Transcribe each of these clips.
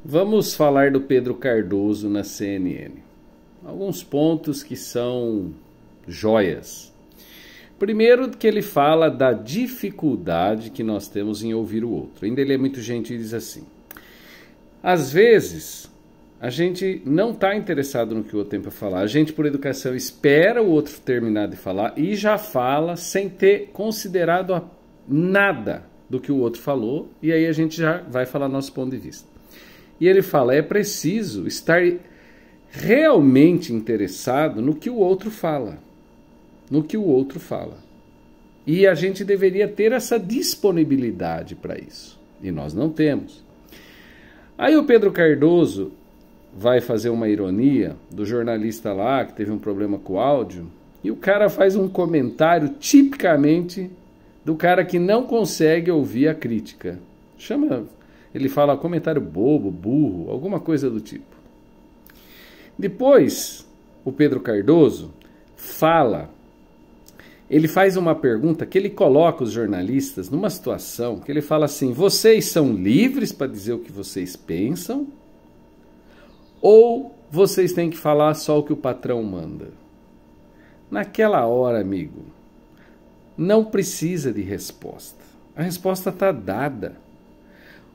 Vamos falar do Pedro Cardoso na CNN. Alguns pontos que são joias. Primeiro, que ele fala da dificuldade que nós temos em ouvir o outro. Ainda ele é muito gentil e diz assim: às vezes, a gente não está interessado no que o outro tem para falar. A gente, por educação, espera o outro terminar de falar e já fala sem ter considerado nada do que o outro falou. E aí a gente já vai falar nosso ponto de vista. E ele fala, é preciso estar realmente interessado no que o outro fala. No que o outro fala. E a gente deveria ter essa disponibilidade para isso. E nós não temos. Aí o Pedro Cardoso vai fazer uma ironia do jornalista lá que teve um problema com o áudio. E o cara faz um comentário tipicamente do cara que não consegue ouvir a crítica. Ele fala comentário bobo, burro, alguma coisa do tipo. Depois, o Pedro Cardoso ele faz uma pergunta que ele coloca os jornalistas numa situação que ele fala assim: vocês são livres para dizer o que vocês pensam? Ou vocês têm que falar só o que o patrão manda? Naquela hora, amigo, não precisa de resposta. A resposta está dada.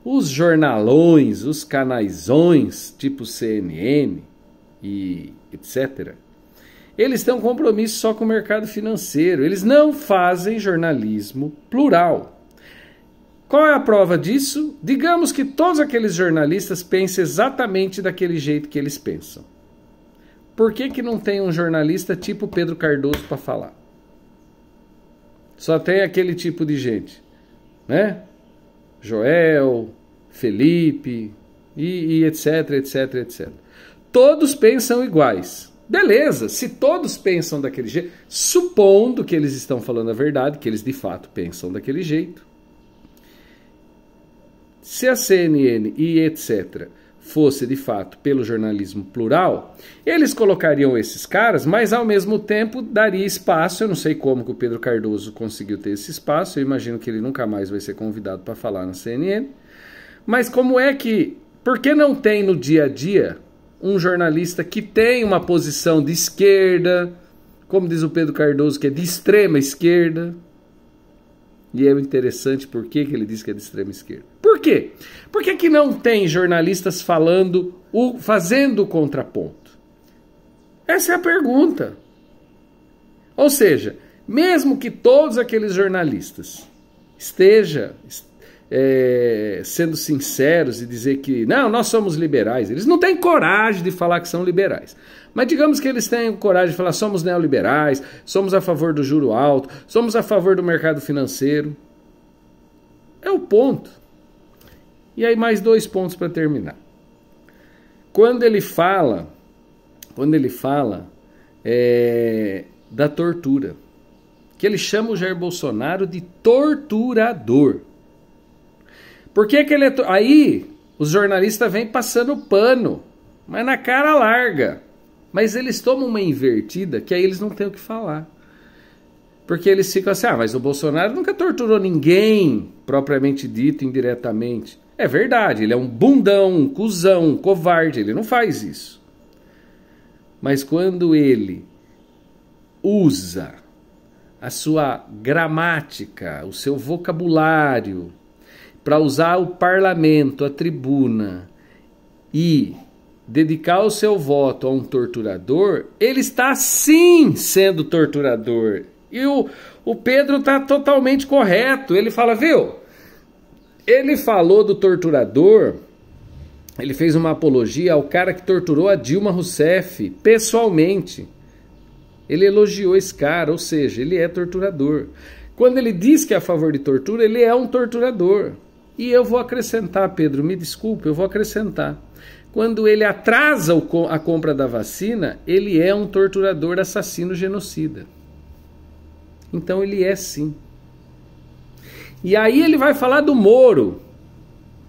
Os jornalões, os canaisões, tipo CNN e etc., eles têm um compromisso só com o mercado financeiro. Eles não fazem jornalismo plural. Qual é a prova disso? Digamos que todos aqueles jornalistas pensem exatamente daquele jeito que eles pensam. Por que não tem um jornalista tipo Pedro Cardoso para falar? Só tem aquele tipo de gente, né? Joel, Felipe e etc, etc, etc. Todos pensam iguais. Beleza, se todos pensam daquele jeito, supondo que eles estão falando a verdade, que eles de fato pensam daquele jeito. Se a CNN e etc. fosse de fato pelo jornalismo plural, eles colocariam esses caras, mas ao mesmo tempo daria espaço. Eu não sei como que o Pedro Cardoso conseguiu ter esse espaço, eu imagino que ele nunca mais vai ser convidado para falar na CNN. Mas por que não tem no dia a dia um jornalista que tem uma posição de esquerda, como diz o Pedro Cardoso, que é de extrema esquerda? E é interessante por que ele diz que é de extrema esquerda. Por quê? Por que não tem jornalistas fazendo o contraponto? Essa é a pergunta. Ou seja, mesmo que todos aqueles jornalistas estejam sendo sinceros e dizer que não, nós somos liberais, eles não têm coragem de falar que são liberais. Mas digamos que eles tenham coragem de falar somos neoliberais, somos a favor do juro alto, somos a favor do mercado financeiro. É o ponto. E aí mais 2 pontos para terminar. Quando ele fala da tortura, que ele chama o Jair Bolsonaro de torturador. Por que ele aí os jornalistas vêm passando pano, mas na cara larga. Mas eles tomam uma invertida que aí eles não têm o que falar. Porque eles ficam assim, mas o Bolsonaro nunca torturou ninguém, propriamente dito, indiretamente. É verdade, ele é um bundão, um cuzão, um covarde, ele não faz isso. Mas quando ele usa a sua gramática, o seu vocabulário, para usar o parlamento, a tribuna, e dedicar o seu voto a um torturador, ele está sim sendo torturador. E o Pedro está totalmente correto. Ele fala, viu? Ele falou do torturador, ele fez uma apologia ao cara que torturou a Dilma Rousseff, pessoalmente. Ele elogiou esse cara, ou seja, ele é torturador. Quando ele diz que é a favor de tortura, ele é um torturador. E eu vou acrescentar, Pedro, me desculpe, eu vou acrescentar. Quando ele atrasa a compra da vacina, ele é um torturador, assassino, genocida. Então ele é sim. E aí ele vai falar do Moro.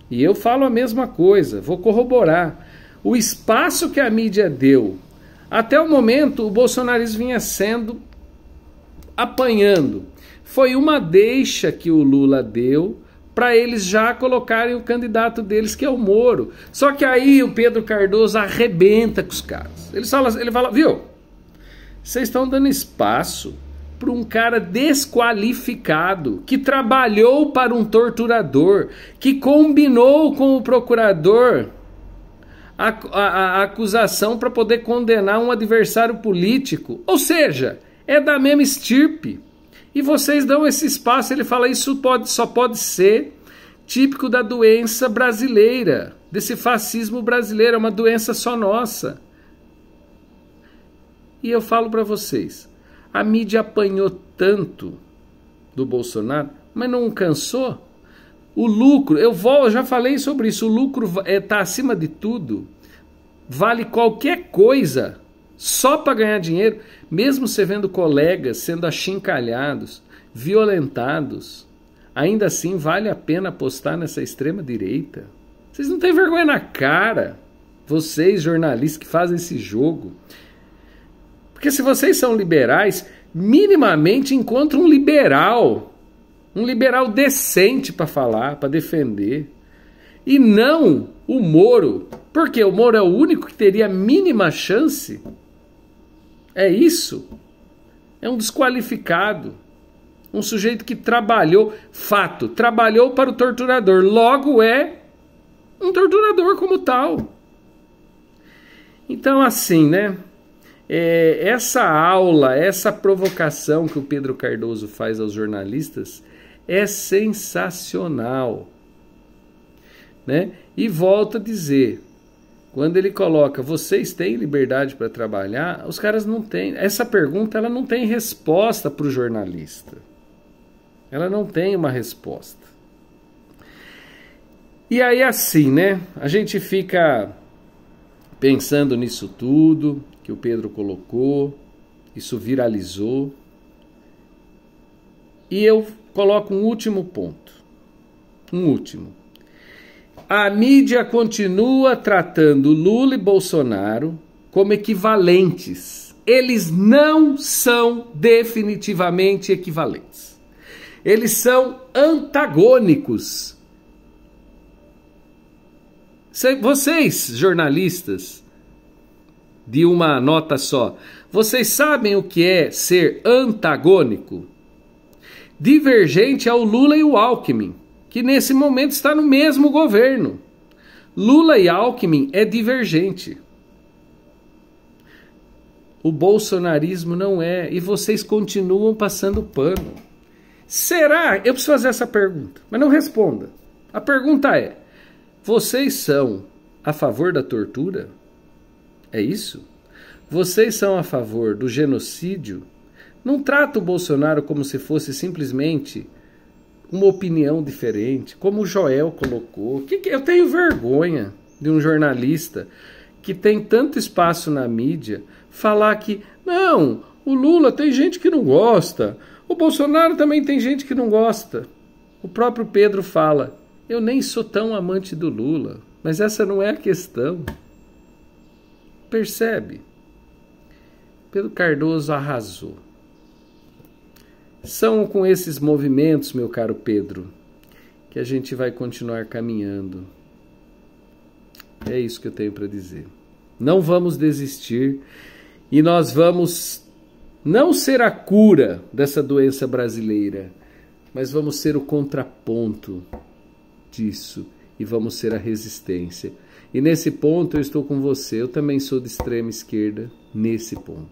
E eu falo a mesma coisa, vou corroborar. O espaço que a mídia deu, até o momento o bolsonarismo vinha apanhando. Foi uma deixa que o Lula deu para eles já colocarem o candidato deles, que é o Moro. Só que aí o Pedro Cardoso arrebenta com os caras. Ele fala, viu, vocês estão dando espaço para um cara desqualificado, que trabalhou para um torturador, que combinou com o procurador a acusação para poder condenar um adversário político. Ou seja, é da mesma estirpe. E vocês dão esse espaço. Ele fala, isso só pode ser típico da doença brasileira, desse fascismo brasileiro, é uma doença só nossa. E eu falo para vocês, a mídia apanhou tanto do Bolsonaro, mas não cansou. O lucro, eu já falei sobre isso, o lucro está acima de tudo, vale qualquer coisa, só para ganhar dinheiro, mesmo você vendo colegas sendo achincalhados, violentados, ainda assim vale a pena apostar nessa extrema direita. Vocês não têm vergonha na cara, vocês jornalistas que fazem esse jogo. Porque se vocês são liberais, minimamente encontram um liberal decente para falar, para defender. E não o Moro, porque o Moro é o único que teria a mínima chance. É isso. É um desqualificado. Um sujeito que trabalhou, fato, trabalhou para o torturador. Logo é um torturador como tal. Então assim, né? Essa aula, essa provocação que o Pedro Cardoso faz aos jornalistas é sensacional, né? E volto a dizer, quando ele coloca, vocês têm liberdade para trabalhar, os caras não têm. Essa pergunta ela não tem resposta para o jornalista. Ela não tem uma resposta. E aí assim, né? A gente fica pensando nisso tudo que o Pedro colocou, isso viralizou. E eu coloco um último ponto. Um último. A mídia continua tratando Lula e Bolsonaro como equivalentes. Eles não são definitivamente equivalentes. Eles são antagônicos. Vocês, jornalistas, de uma nota só, vocês sabem o que é ser antagônico? Divergente ao Lula e o Alckmin, que nesse momento está no mesmo governo. Lula e Alckmin é divergente. O bolsonarismo não é, e vocês continuam passando pano. Será? Eu preciso fazer essa pergunta, mas não responda. A pergunta é, vocês são a favor da tortura? É isso? Vocês são a favor do genocídio? Não trata o Bolsonaro como se fosse simplesmente uma opinião diferente, como o Joel colocou. Eu tenho vergonha de um jornalista que tem tanto espaço na mídia falar que, não, o Lula tem gente que não gosta, o Bolsonaro também tem gente que não gosta. O próprio Pedro fala, eu nem sou tão amante do Lula, mas essa não é a questão. Percebe? Pedro Cardoso arrasou. São com esses movimentos, meu caro Pedro, que a gente vai continuar caminhando. É isso que eu tenho para dizer. Não vamos desistir e nós vamos não ser a cura dessa doença brasileira, mas vamos ser o contraponto disso e vamos ser a resistência. E nesse ponto eu estou com você, eu também sou de extrema esquerda nesse ponto.